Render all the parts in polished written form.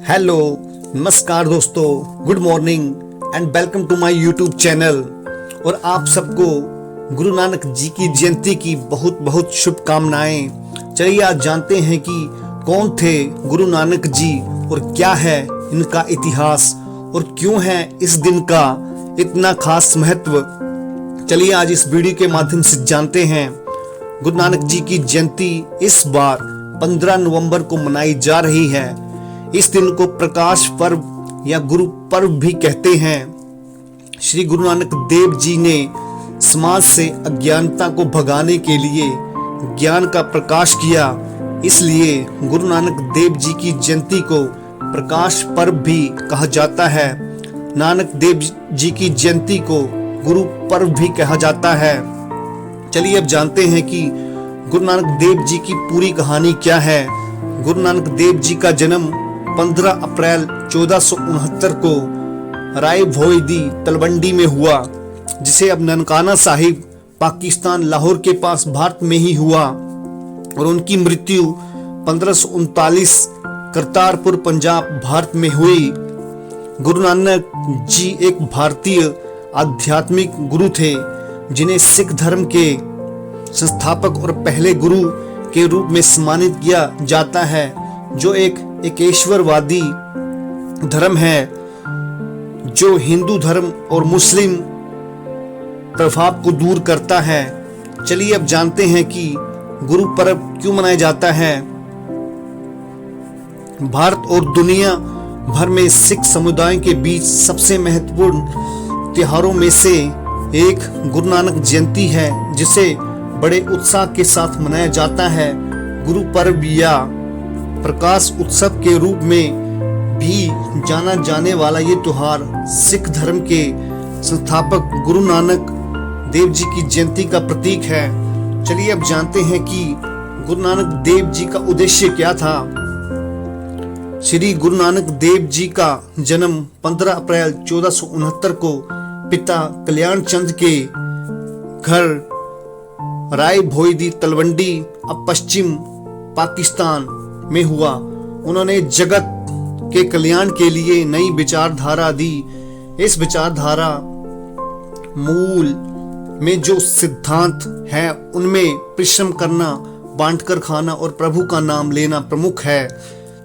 Hello, नमस्कार दोस्तों, good morning and welcome to my YouTube channel. और आप सबको गुरु नानक जी की जयंती की बहुत बहुत शुभकामनाएं। चलिए आज जानते हैं कि कौन थे गुरु नानक जी और क्या है इनका इतिहास और क्यों है इस दिन का इतना खास महत्व। चलिए आज इस वीडियो के माध्यम से जानते हैं। गुरु नानक जी की जयंती इस बार 15 नवंबर को मनाई जा रही है। इस दिन को प्रकाश पर्व या गुरु पर्व भी कहते हैं। श्री गुरु नानक देव जी ने समाज से अज्ञानता को भगाने के लिए ज्ञान का प्रकाश किया, इसलिए गुरु नानक देव जी की जयंती को प्रकाश पर्व भी कहा जाता है। नानक देव जी की जयंती को गुरु पर्व भी कहा जाता है। चलिए अब जानते हैं कि गुरु नानक देव जी की पूरी कहानी क्या है। गुरु नानक देव जी का जन्म 15 अप्रैल 1469 को राय भोईदी तलवंडी में हुआ, जिसे अब ननकाना साहिब पाकिस्तान लाहौर के पास भारत में ही हुआ। और उनकी मृत्यु 1539 करतारपुर पंजाब भारत में हुई। गुरु नानक जी एक भारतीय आध्यात्मिक गुरु थे, जिन्हें सिख धर्म के संस्थापक और पहले गुरु के रूप में सम्मानित किया जाता है, जो एक एकेश्वरवादी धर्म है जो हिंदू धर्म और मुस्लिम प्रभाव को दूर करता है। चलिए अब जानते हैं कि गुरु पर्व क्यों मनाया जाता है। भारत और दुनिया भर में सिख समुदाय के बीच सबसे महत्वपूर्ण त्योहारों में से एक गुरु नानक जयंती है, जिसे बड़े उत्साह के साथ मनाया जाता है। गुरु पर्व या प्रकाश उत्सव के रूप में भी जाना जाने वाला ये त्योहार सिख धर्म के संस्थापक गुरु नानक देव जी की जयंती का प्रतीक है। चलिए अब जानते हैं कि गुरु नानक देव जी का उद्देश्य क्या था। श्री गुरु नानक देव जी का जन्म 15 अप्रैल 1469 को पिता कल्याण चंद के घर राय भोईदी तलवंडी अब पश्चिम पाकिस्तान में हुआ। उन्होंने जगत के कल्याण के लिए नई विचारधारा दी। इस विचारधारा मूल में जो सिद्धांत है उनमें परिश्रम करना, बांटकर खाना और प्रभु का नाम लेना प्रमुख है।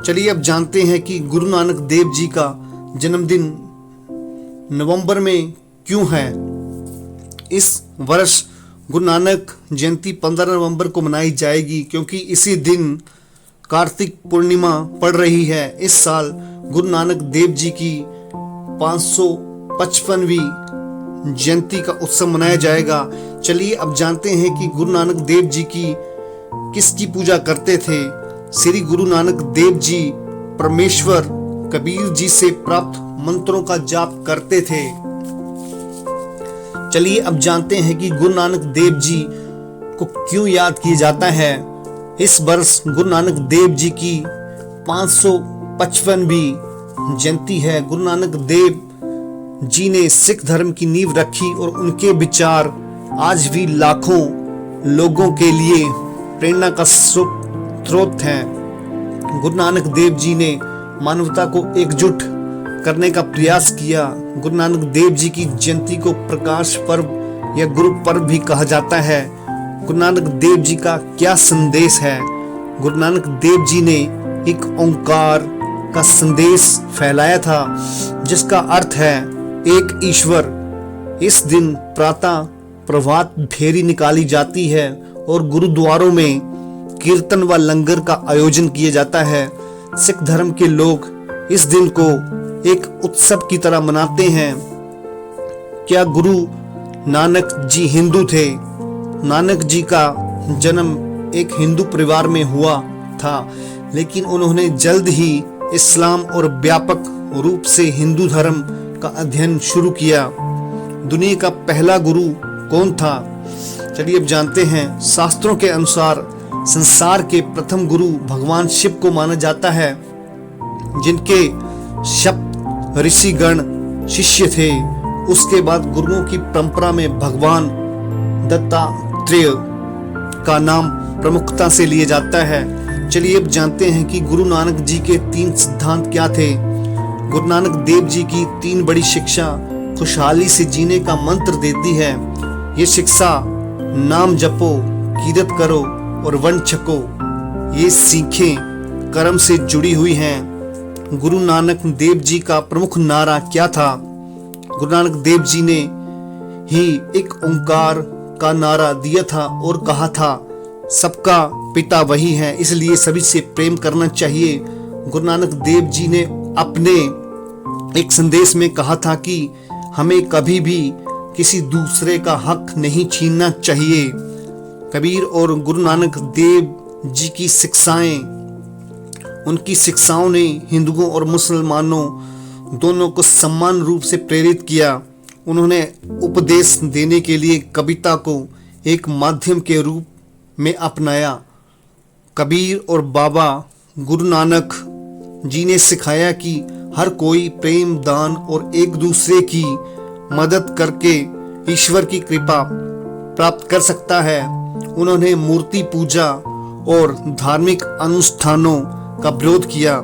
चलिए अब जानते हैं कि गुरु नानक देव जी का जन्मदिन नवंबर में क्यों है। इस वर्ष गुरु नानक जयंती 15 नवंबर को मनाई जाएगी, क्योंकि इसी दिन कार्तिक पूर्णिमा पड़ रही है। इस साल गुरु नानक देव जी की 555वीं जयंती का उत्सव मनाया जाएगा। चलिए अब जानते हैं कि गुरु नानक देव जी की किसकी पूजा करते थे। श्री गुरु नानक देव जी परमेश्वर कबीर जी से प्राप्त मंत्रों का जाप करते थे। चलिए अब जानते हैं कि गुरु नानक देव जी को क्यों याद किया जाता है। इस वर्ष गुरु नानक देव जी की 555वीं जयंती है। गुरु नानक देव जी ने सिख धर्म की नींव रखी और उनके विचार आज भी लाखों लोगों के लिए प्रेरणा का स्रोत हैं। गुरु नानक देव जी ने मानवता को एकजुट करने का प्रयास किया। गुरु नानक देव जी की जयंती को प्रकाश पर्व या गुरु पर्व भी कहा जाता है। गुरु नानक देव जी का क्या संदेश है। गुरु नानक देव जी ने एक ओंकार का संदेश फैलाया था, जिसका अर्थ है एक ईश्वर। इस दिन प्रातः प्रभात फेरी निकाली जाती है और गुरुद्वारों में कीर्तन व लंगर का आयोजन किया जाता है। सिख धर्म के लोग इस दिन को एक उत्सव की तरह मनाते हैं। क्या गुरु नानक जी हिंदू थे? नानक जी का जन्म एक हिंदू परिवार में हुआ था, लेकिन उन्होंने जल्द ही इस्लाम और व्यापक रूप से हिंदू धर्म का अध्ययन शुरू किया। दुनिया का पहला गुरु कौन था? चलिए अब जानते हैं। शास्त्रों के अनुसार संसार के प्रथम गुरु भगवान शिव को माना जाता है, जिनके सप्त ऋषिगण शिष्य थे। उसके बाद गुरुओं की परंपरा में भगवान दत्तात्रेय का नाम प्रमुखता से लिया जाता है। चलिए अब जानते हैं कि गुरु नानक जी के 3 सिद्धांत क्या थे। गुरु नानक देव जी की 3 बड़ी शिक्षा खुशहाली से जीने का मंत्र देती है। ये शिक्षा नाम जपो, कीरत करो और वन छको, ये सीखें कर्म से जुड़ी हुई हैं। गुरु नानक देव जी का प्रमुख नारा क्या था? गुरु नानक देव जी ने ही एक ओंकार का नारा दिया था और कहा था, सबका पिता वही है, इसलिए सभी से प्रेम करना चाहिए। गुरु नानक देव जी ने अपने एक संदेश में कहा था कि हमें कभी भी किसी दूसरे का हक नहीं छीनना चाहिए। कबीर और गुरु नानक देव जी की शिक्षाएं, उनकी शिक्षाओं ने हिंदुओं और मुसलमानों दोनों को समान रूप से प्रेरित किया। उन्होंने उपदेश देने के लिए कविता को एक माध्यम के रूप में अपनाया। कबीर और बाबा गुरु नानक जी ने सिखाया कि हर कोई प्रेम, दान और एक दूसरे की मदद करके ईश्वर की कृपा प्राप्त कर सकता है। उन्होंने मूर्ति पूजा और धार्मिक अनुष्ठानों का विरोध किया।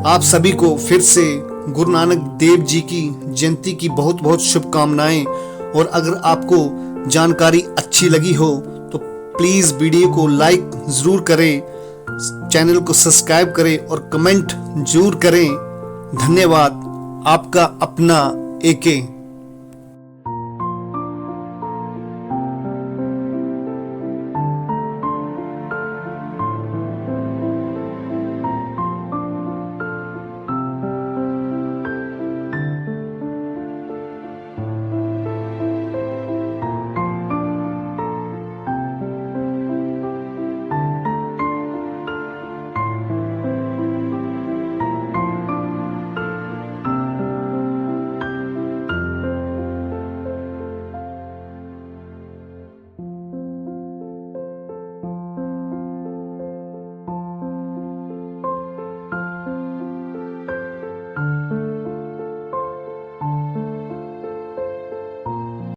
आप सभी को फिर से गुरु नानक देव जी की जयंती की बहुत बहुत शुभकामनाएं। और अगर आपको जानकारी अच्छी लगी हो तो प्लीज़ वीडियो को लाइक ज़रूर करें, चैनल को सब्सक्राइब करें और कमेंट ज़रूर करें। धन्यवाद। आपका अपना AK।